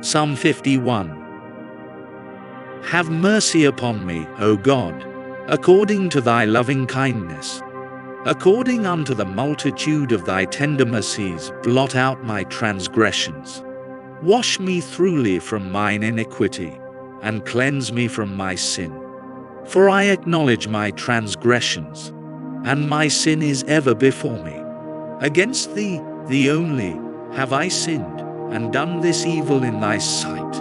Psalm 51. Have mercy upon me, O God, according to thy loving kindness. According unto the multitude of thy tender mercies, blot out my transgressions. Wash me thoroughly from mine iniquity, and cleanse me from my sin. For I acknowledge my transgressions, and my sin is ever before me. Against thee, thee only, have I sinned, and done this evil in thy sight,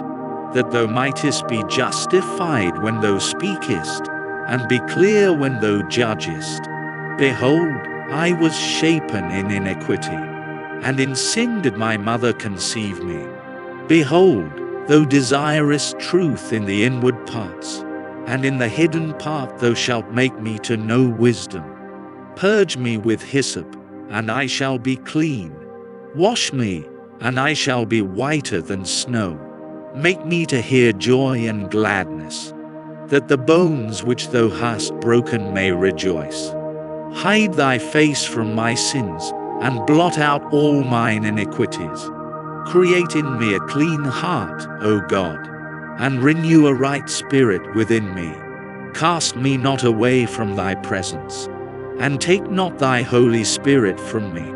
that thou mightest be justified when thou speakest, and be clear when thou judgest. Behold, I was shapen in iniquity, and in sin did my mother conceive me. Behold, thou desirest truth in the inward parts, and in the hidden part thou shalt make me to know wisdom. Purge me with hyssop, and I shall be clean. Wash me, and I shall be whiter than snow. Make me to hear joy and gladness, that the bones which thou hast broken may rejoice. Hide thy face from my sins, and blot out all mine iniquities. Create in me a clean heart, O God, and renew a right spirit within me. Cast me not away from thy presence, and take not thy Holy Spirit from me.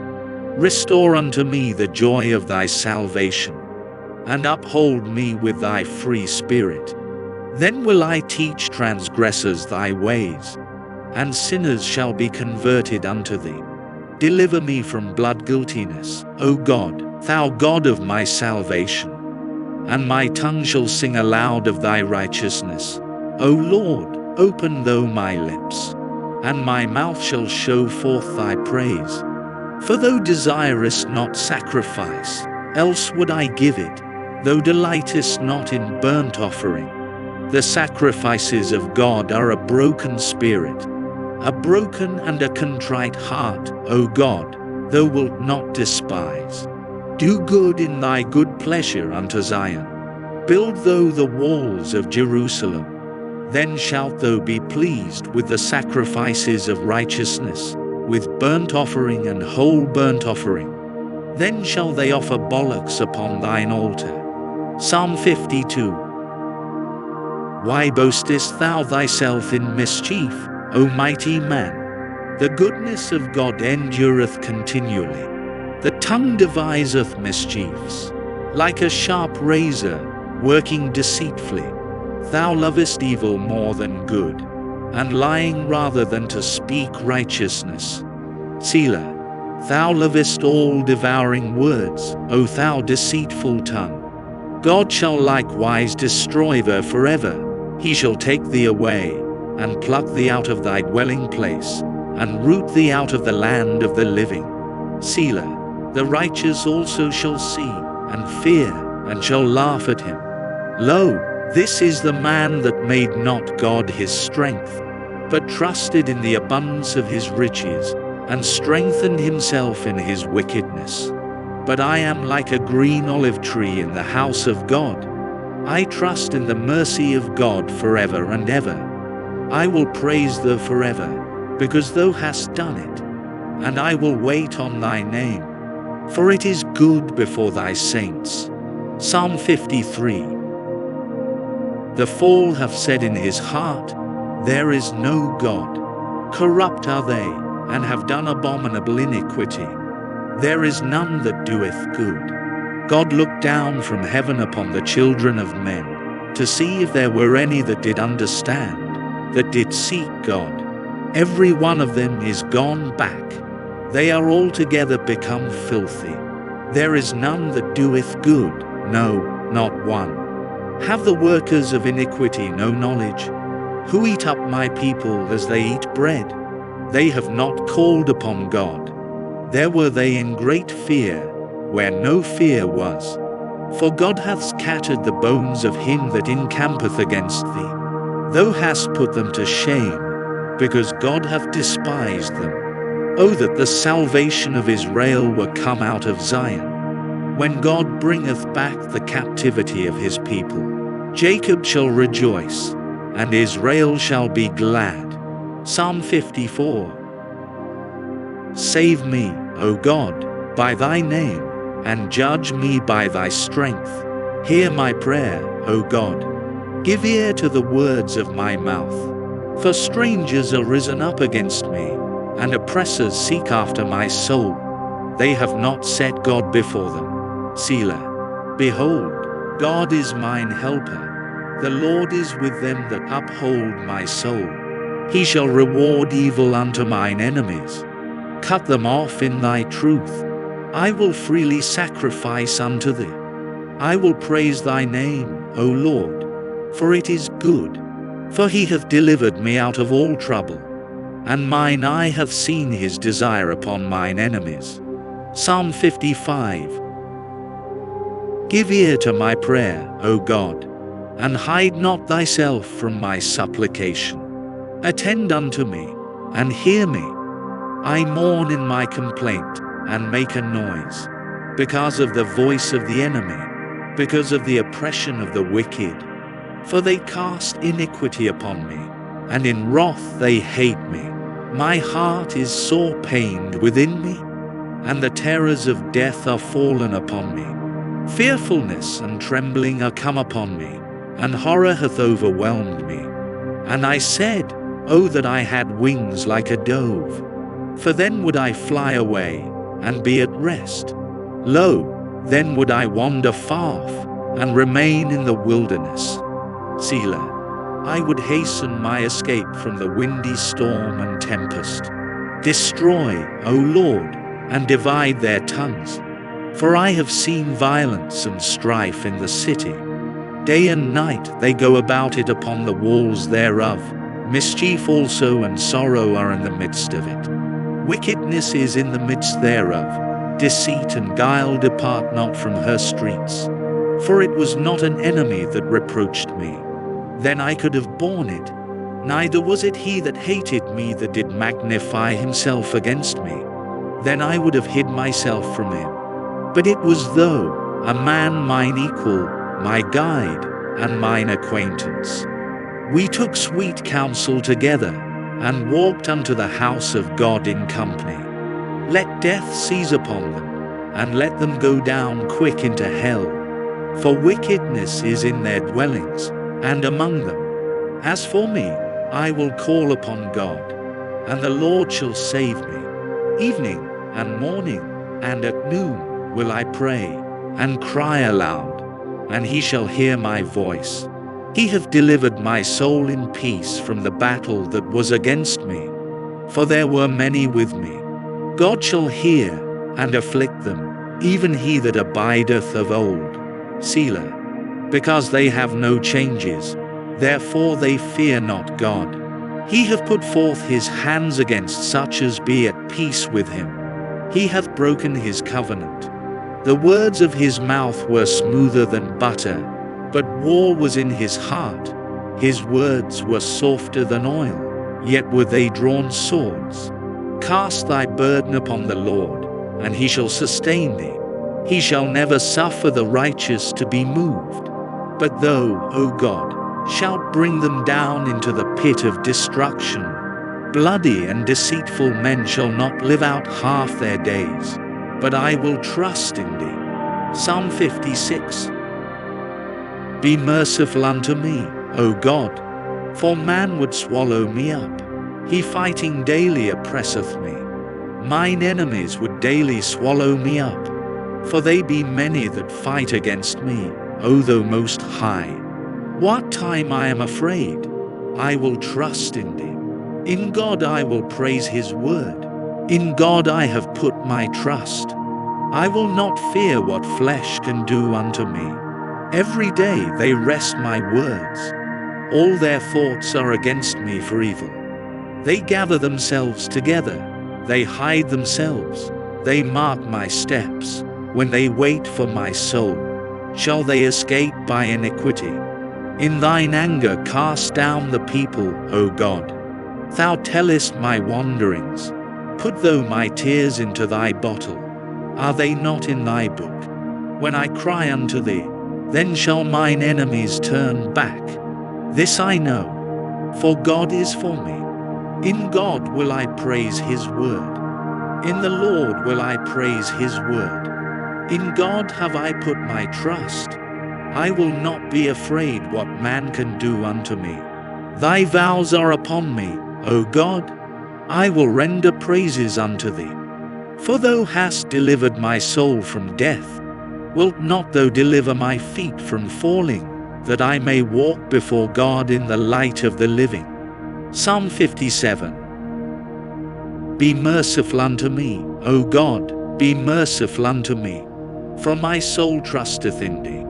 Restore unto me the joy of thy salvation, and uphold me with thy free spirit. Then will I teach transgressors thy ways, and sinners shall be converted unto thee. Deliver me from blood guiltiness, O God, thou God of my salvation. And my tongue shall sing aloud of thy righteousness. O Lord, open thou my lips, and my mouth shall show forth thy praise. For thou desirest not sacrifice, else would I give it. Thou delightest not in burnt offering. The sacrifices of God are a broken spirit, a broken and a contrite heart, O God, thou wilt not despise. Do good in thy good pleasure unto Zion. Build thou the walls of Jerusalem. Then shalt thou be pleased with the sacrifices of righteousness, with burnt offering and whole burnt offering. Then shall they offer bullocks upon thine altar. Psalm 52. Why boastest thou thyself in mischief, O mighty man? The goodness of God endureth continually. The tongue deviseth mischiefs, like a sharp razor, working deceitfully. Thou lovest evil more than good, and lying rather than to speak righteousness. Selah. Thou lovest all devouring words, O thou deceitful tongue. God shall likewise destroy thee forever. He shall take thee away, and pluck thee out of thy dwelling place, and root thee out of the land of the living. Selah. The righteous also shall see, and fear, and shall laugh at him. Lo, this is the man that made not God his strength, but trusted in the abundance of his riches, and strengthened himself in his wickedness. But I am like a green olive tree in the house of God. I trust in the mercy of God forever and ever. I will praise thee forever, because thou hast done it, and I will wait on thy name, for it is good before thy saints. Psalm 53. The fool hath said in his heart, there is no God. Corrupt are they, and have done abominable iniquity. There is none that doeth good. God looked down from heaven upon the children of men, to see if there were any that did understand, that did seek God. Every one of them is gone back. They are altogether become filthy. There is none that doeth good, no, not one. Have the workers of iniquity no knowledge? Who eat up my people as they eat bread? They have not called upon God. There were they in great fear, where no fear was. For God hath scattered the bones of him that encampeth against thee. Thou hast put them to shame, because God hath despised them. O that the salvation of Israel were come out of Zion. When God bringeth back the captivity of his people, Jacob shall rejoice, and Israel shall be glad. Psalm 54. Save me, O God, by thy name, and judge me by thy strength. Hear my prayer, O God. Give ear to the words of my mouth. For strangers are risen up against me, and oppressors seek after my soul. They have not set God before them. Selah. Behold, God is mine helper. The Lord is with them that uphold my soul. He shall reward evil unto mine enemies. Cut them off in thy truth. I will freely sacrifice unto thee. I will praise thy name, O Lord, for it is good. For he hath delivered me out of all trouble, and mine eye hath seen his desire upon mine enemies. Psalm 55. Give ear to my prayer, O God, and hide not thyself from my supplication. Attend unto me, and hear me. I mourn in my complaint, and make a noise, because of the voice of the enemy, because of the oppression of the wicked. For they cast iniquity upon me, and in wrath they hate me. My heart is sore pained within me, and the terrors of death are fallen upon me. Fearfulness and trembling are come upon me, and horror hath overwhelmed me. And I said, O that I had wings like a dove, for then would I fly away, and be at rest. Lo, then would I wander far, and remain in the wilderness. Selah. I would hasten my escape from the windy storm and tempest. Destroy, O Lord, and divide their tongues. For I have seen violence and strife in the city. Day and night they go about it upon the walls thereof. Mischief also and sorrow are in the midst of it. Wickedness is in the midst thereof. Deceit and guile depart not from her streets. For it was not an enemy that reproached me, then I could have borne it. Neither was it he that hated me that did magnify himself against me, then I would have hid myself from him. But it was though a man mine equal, my guide, and mine acquaintance. We took sweet counsel together, and walked unto the house of God in company. Let death seize upon them, and let them go down quick into hell. For wickedness is in their dwellings, and among them. As for me, I will call upon God, and the Lord shall save me. Evening and morning and at noon will I pray, and cry aloud, and he shall hear my voice. He hath delivered my soul in peace from the battle that was against me, for there were many with me. God shall hear, and afflict them, even he that abideth of old. Selah. Because they have no changes, therefore they fear not God. He hath put forth his hands against such as be at peace with him. He hath broken his covenant. The words of his mouth were smoother than butter, but war was in his heart. His words were softer than oil, yet were they drawn swords. Cast thy burden upon the Lord, and he shall sustain thee. He shall never suffer the righteous to be moved. But thou, O God, shalt bring them down into the pit of destruction. Bloody and deceitful men shall not live out half their days, but I will trust in thee. Psalm 56. Be merciful unto me, O God, for man would swallow me up. He fighting daily oppresseth me. Mine enemies would daily swallow me up, for they be many that fight against me, O thou Most High. What time I am afraid, I will trust in thee. In God I will praise his word. In God I have put my trust. I will not fear what flesh can do unto me. Every day they wrest my words. All their thoughts are against me for evil. They gather themselves together. They hide themselves. They mark my steps. When they wait for my soul, shall they escape by iniquity? In thine anger cast down the people, O God. Thou tellest my wanderings. Put thou my tears into thy bottle. Are they not in thy book? When I cry unto thee, then shall mine enemies turn back. This I know, for God is for me. In God will I praise his word. In the Lord will I praise his word. In God have I put my trust. I will not be afraid what man can do unto me. Thy vows are upon me, O God. I will render praises unto thee. For thou hast delivered my soul from death. Wilt not thou deliver my feet from falling, that I may walk before God in the light of the living? Psalm 57. Be merciful unto me, O God, be merciful unto me, for my soul trusteth in thee.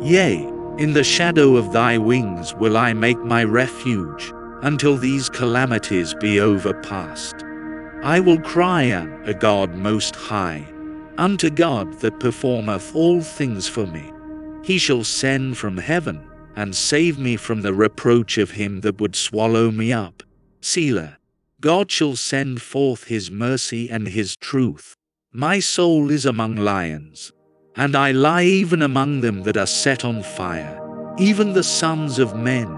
Yea, in the shadow of thy wings will I make my refuge, until these calamities be overpast. I will cry unto God most high, unto God that performeth all things for me. He shall send from heaven, and save me from the reproach of him that would swallow me up. Selah. God shall send forth his mercy and his truth. My soul is among lions, and I lie even among them that are set on fire, even the sons of men,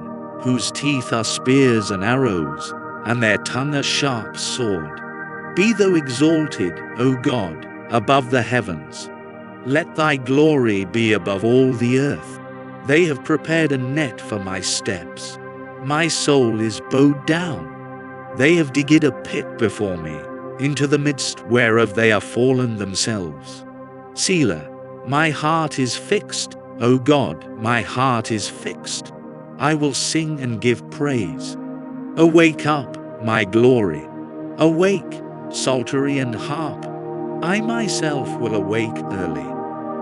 whose teeth are spears and arrows, and their tongue a sharp sword. Be thou exalted, O God, above the heavens. Let thy glory be above all the earth. They have prepared a net for my steps. My soul is bowed down. They have digged a pit before me, into the midst whereof they are fallen themselves. Selah. My heart is fixed, O God, my heart is fixed. I will sing and give praise. Awake up, my glory. Awake, psaltery and harp. I myself will awake early.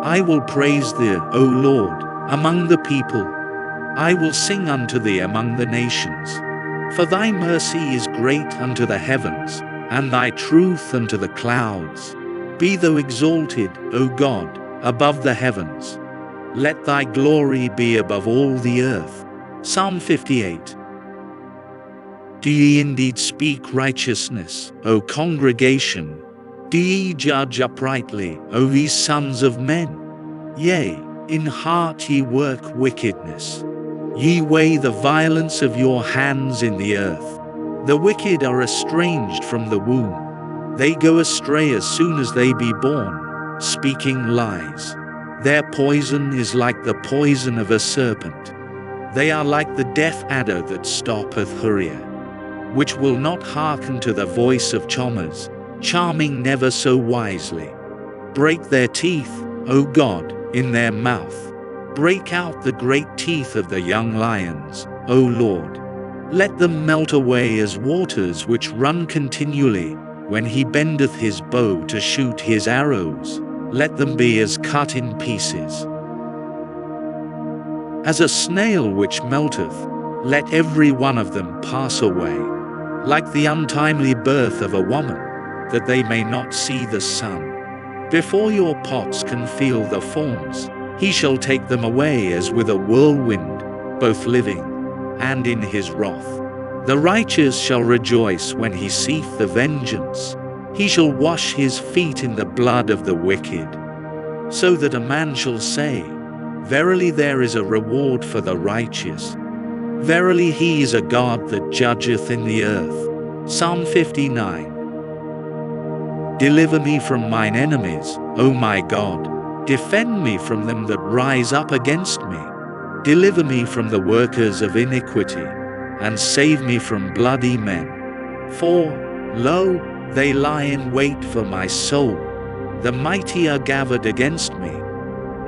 I will praise thee, O Lord, among the people. I will sing unto thee among the nations. For thy mercy is great unto the heavens, and thy truth unto the clouds. Be thou exalted, O God, above the heavens. Let thy glory be above all the earth. Psalm 58. Do ye indeed speak righteousness, O congregation? Do ye judge uprightly, O ye sons of men? Yea, in heart ye work wickedness. Ye weigh the violence of your hands in the earth. The wicked are estranged from the womb. They go astray as soon as they be born, speaking lies. Their poison is like the poison of a serpent. They are like the deaf adder that stoppeth Huriah, which will not hearken to the voice of charmers, charming never so wisely. Break their teeth, O God, in their mouth. Break out the great teeth of the young lions, O Lord. Let them melt away as waters which run continually, when he bendeth his bow to shoot his arrows. Let them be as cut in pieces. As a snail which melteth, let every one of them pass away, like the untimely birth of a woman, that they may not see the sun. Before your pots can feel the forms, he shall take them away as with a whirlwind, both living and in his wrath. The righteous shall rejoice when he seeth the vengeance. He shall wash his feet in the blood of the wicked, so that a man shall say, Verily there is a reward for the righteous. Verily he is a God that judgeth in the earth. Psalm 59. Deliver me from mine enemies, O my God. Defend me from them that rise up against me. Deliver me from the workers of iniquity, and save me from bloody men. For, lo, they lie in wait for my soul. The mighty are gathered against me,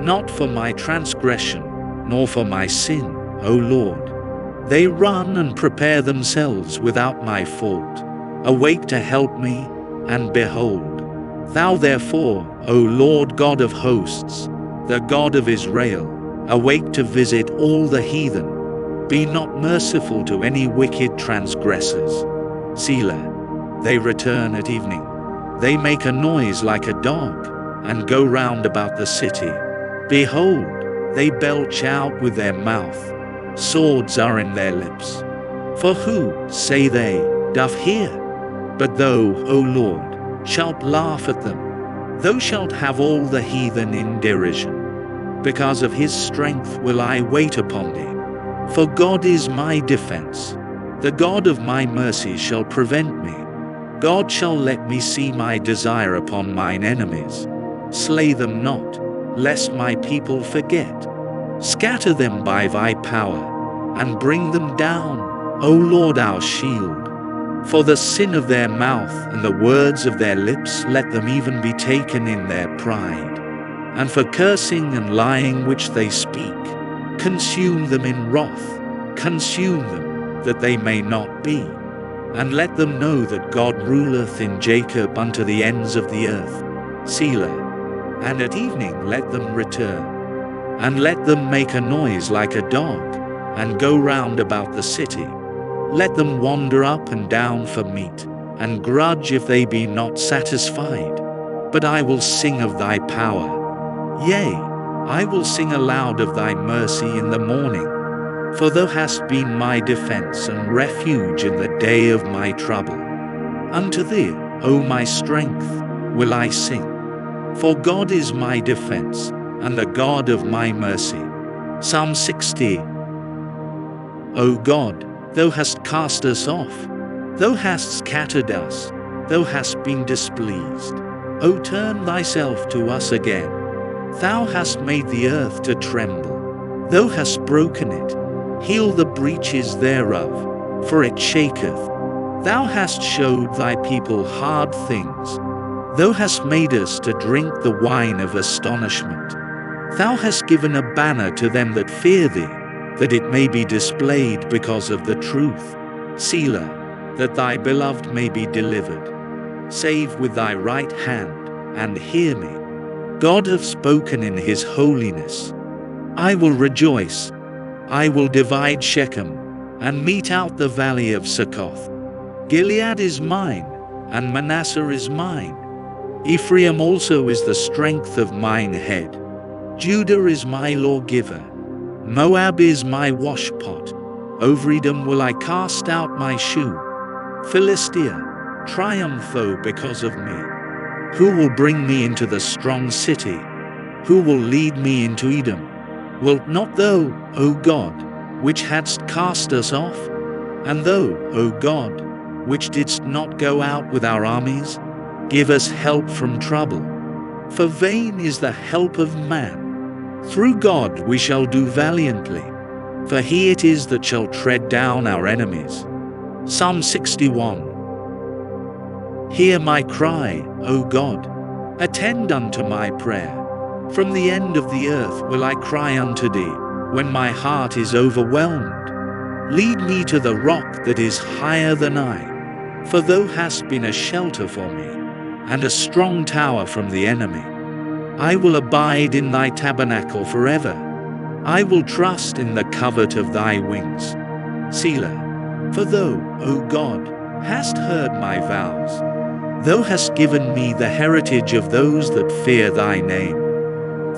not for my transgression, nor for my sin, O Lord. They run and prepare themselves without my fault. Awake to help me, and behold, thou therefore, O Lord God of hosts, the God of Israel, awake to visit all the heathen. Be not merciful to any wicked transgressors. Selah. They return at evening. They make a noise like a dog, and go round about the city. Behold, they belch out with their mouth. Swords are in their lips. For who, say they, doth hear? But thou, O Lord, shalt laugh at them. Thou shalt have all the heathen in derision. Because of his strength will I wait upon thee. For God is my defense. The God of my mercy shall prevent me. God shall let me see my desire upon mine enemies. Slay them not, lest my people forget. Scatter them by thy power, and bring them down, O Lord our shield. For the sin of their mouth and the words of their lips, let them even be taken in their pride. And for cursing and lying which they speak, consume them in wrath, consume them, that they may not be. And let them know that God ruleth in Jacob unto the ends of the earth. Selah. And at evening let them return, and let them make a noise like a dog, and go round about the city. Let them wander up and down for meat, and grudge if they be not satisfied. But I will sing of thy power. Yea, I will sing aloud of thy mercy in the morning. For thou hast been my defense and refuge in the day of my trouble. Unto thee, O my strength, will I sing. For God is my defense, and the God of my mercy. Psalm 60. O God, thou hast cast us off, thou hast scattered us, thou hast been displeased. O turn thyself to us again. Thou hast made the earth to tremble, thou hast broken it. Heal the breaches thereof, for it shaketh. Thou hast showed thy people hard things. Thou hast made us to drink the wine of astonishment. Thou hast given a banner to them that fear thee, that it may be displayed because of the truth. Selah, that thy beloved may be delivered. Save with thy right hand, and hear me. God hath spoken in his holiness. I will rejoice. I will divide Shechem, and mete out the valley of Succoth. Gilead is mine, and Manasseh is mine. Ephraim also is the strength of mine head. Judah is my lawgiver. Moab is my washpot. Over Edom will I cast out my shoe. Philistia, triumph thou because of me. Who will bring me into the strong city? Who will lead me into Edom? Wilt not thou, O God, which hadst cast us off? And thou, O God, which didst not go out with our armies? Give us help from trouble. For vain is the help of man. Through God we shall do valiantly. For he it is that shall tread down our enemies. Psalm 61. Hear my cry, O God. Attend unto my prayer. From the end of the earth will I cry unto thee, when my heart is overwhelmed. Lead me to the rock that is higher than I. For thou hast been a shelter for me, and a strong tower from the enemy. I will abide in thy tabernacle forever. I will trust in the covert of thy wings. Selah. For thou, O God, hast heard my vows. Thou hast given me the heritage of those that fear thy name.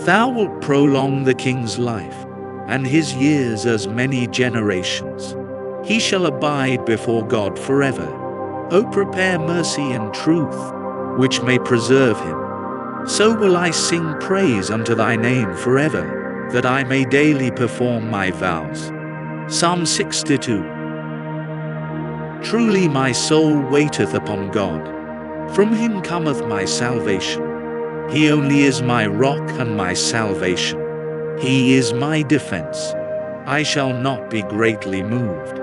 Thou wilt prolong the king's life, and his years as many generations. He shall abide before God forever. O prepare mercy and truth, which may preserve him. So will I sing praise unto thy name forever, that I may daily perform my vows. Psalm 62. Truly my soul waiteth upon God. From him cometh my salvation. He only is my rock and my salvation. He is my defense. I shall not be greatly moved.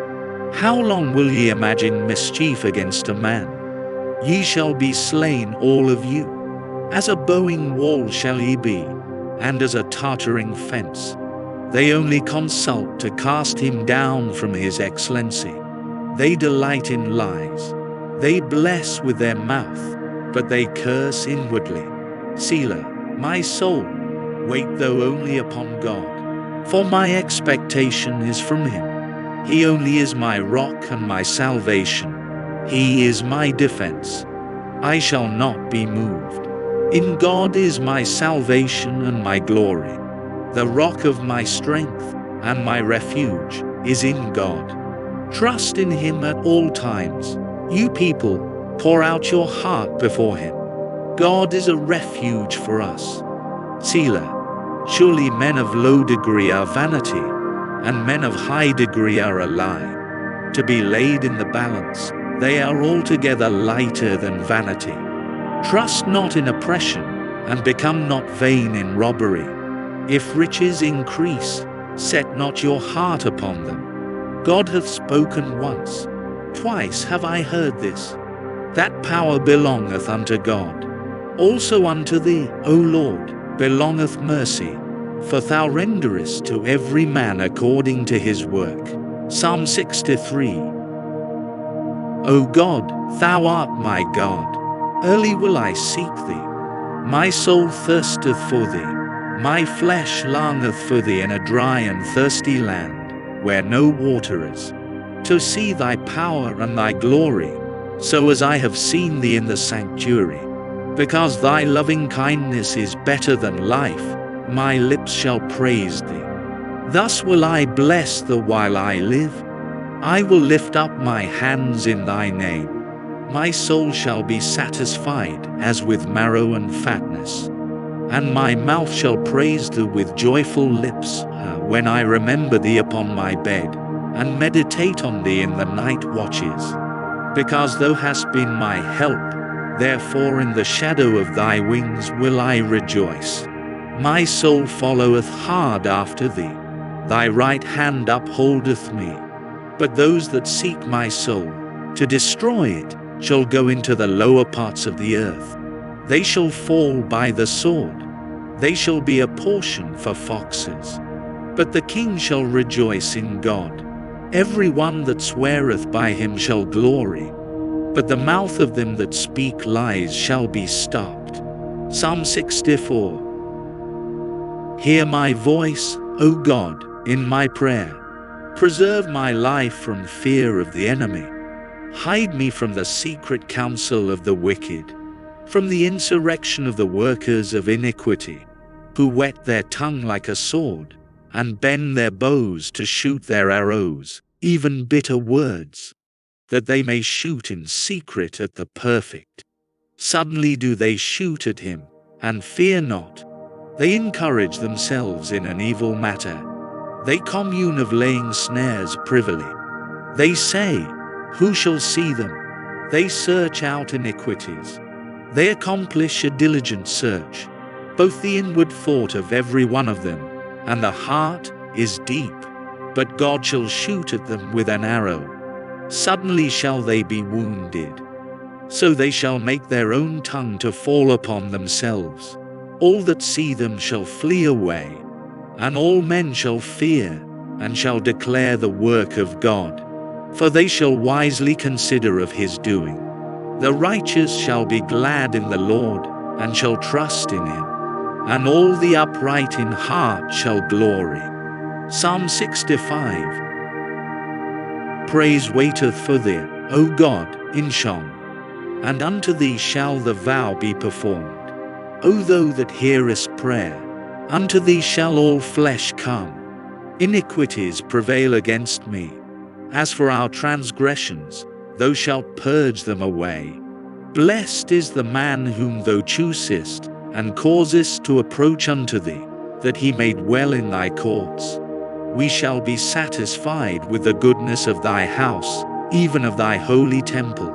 How long will ye imagine mischief against a man? Ye shall be slain all of you. As a bowing wall shall ye be, and as a tottering fence. They only consult to cast him down from his excellency. They delight in lies. They bless with their mouth, but they curse inwardly. Selah, my soul, wait thou only upon God, for my expectation is from him. He only is my rock and my salvation. He is my defense. I shall not be moved. In God is my salvation and my glory. The rock of my strength and my refuge is in God. Trust in him at all times. You people, pour out your heart before him. God is a refuge for us. Selah. Surely men of low degree are vanity, and men of high degree are a lie. To be laid in the balance, they are altogether lighter than vanity. Trust not in oppression, and become not vain in robbery. If riches increase, Set not your heart upon them. God hath spoken once, twice have I heard this, that power belongeth unto God. Also unto thee, O Lord, belongeth mercy, for thou renderest to every man according to his work. Psalm 63. O God, thou art my God. Early will I seek thee. My soul thirsteth for thee. My flesh longeth for thee in a dry and thirsty land, where no water is, to see thy power and thy glory, so as I have seen thee in the sanctuary. Because thy loving kindness is better than life, my lips shall praise thee. Thus will I bless thee while I live. I will lift up my hands in thy name. My soul shall be satisfied as with marrow and fatness, and my mouth shall praise thee with joyful lips, when I remember thee upon my bed, and meditate on thee in the night watches. Because thou hast been my help, therefore in the shadow of thy wings will I rejoice. My soul followeth hard after thee. Thy right hand upholdeth me. But those that seek my soul, to destroy it, shall go into the lower parts of the earth. They shall fall by the sword. They shall be a portion for foxes. But the king shall rejoice in God. Every one that sweareth by him shall glory. But the mouth of them that speak lies shall be stopped. Psalm 64. Hear my voice, O God, in my prayer. Preserve my life from fear of the enemy. Hide me from the secret counsel of the wicked, from the insurrection of the workers of iniquity, who whet their tongue like a sword, and bend their bows to shoot their arrows, even bitter words, that they may shoot in secret at the perfect. Suddenly do they shoot at him, and fear not. They encourage themselves in an evil matter. They commune of laying snares privily. They say, who shall see them? They search out iniquities. They accomplish a diligent search, both the inward thought of every one of them, and the heart is deep. But God shall shoot at them with an arrow. Suddenly shall they be wounded. So they shall make their own tongue to fall upon themselves. All that see them shall flee away, and all men shall fear, and shall declare the work of God. For they shall wisely consider of his doing. The righteous shall be glad in the Lord, and shall trust in him. And all the upright in heart shall glory. Psalm 65. Praise waiteth for thee, O God, in Shion, and unto thee shall the vow be performed. O thou that hearest prayer, unto thee shall all flesh come. Iniquities prevail against me. As for our transgressions, thou shalt purge them away. Blessed is the man whom thou choosest, and causest to approach unto thee, that he may dwell in thy courts. We shall be satisfied with the goodness of thy house, even of thy holy temple.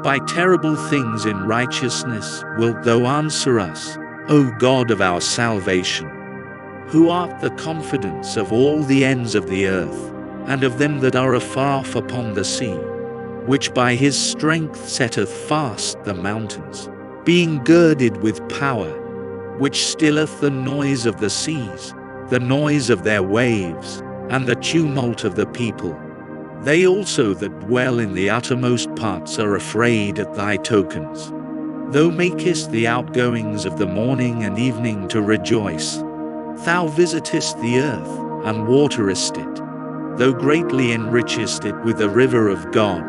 By terrible things in righteousness wilt thou answer us, O God of our salvation, who art the confidence of all the ends of the earth, and of them that are afar off upon the sea, which by his strength setteth fast the mountains, being girded with power, which stilleth the noise of the seas, the noise of their waves, and the tumult of the people. They also that dwell in the uttermost parts are afraid at thy tokens. Thou makest the outgoings of the morning and evening to rejoice. Thou visitest the earth, and waterest it. Thou greatly enrichest it with the river of God,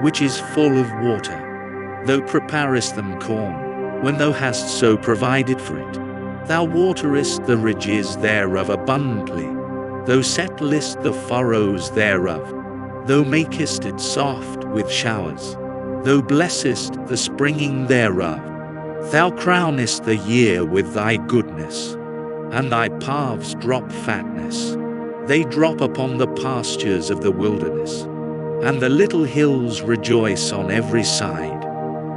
which is full of water. Thou preparest them corn, when thou hast so provided for it. Thou waterest the ridges thereof abundantly. Thou settlest the furrows thereof. Thou makest it soft with showers. Thou blessest the springing thereof. Thou crownest the year with thy goodness, and thy paths drop fatness. They drop upon the pastures of the wilderness, and the little hills rejoice on every side.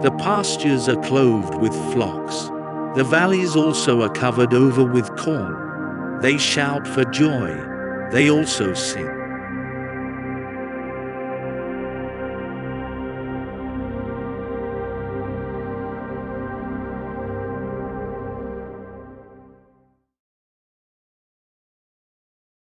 The pastures are clothed with flocks. The valleys also are covered over with corn. They shout for joy. they also sin.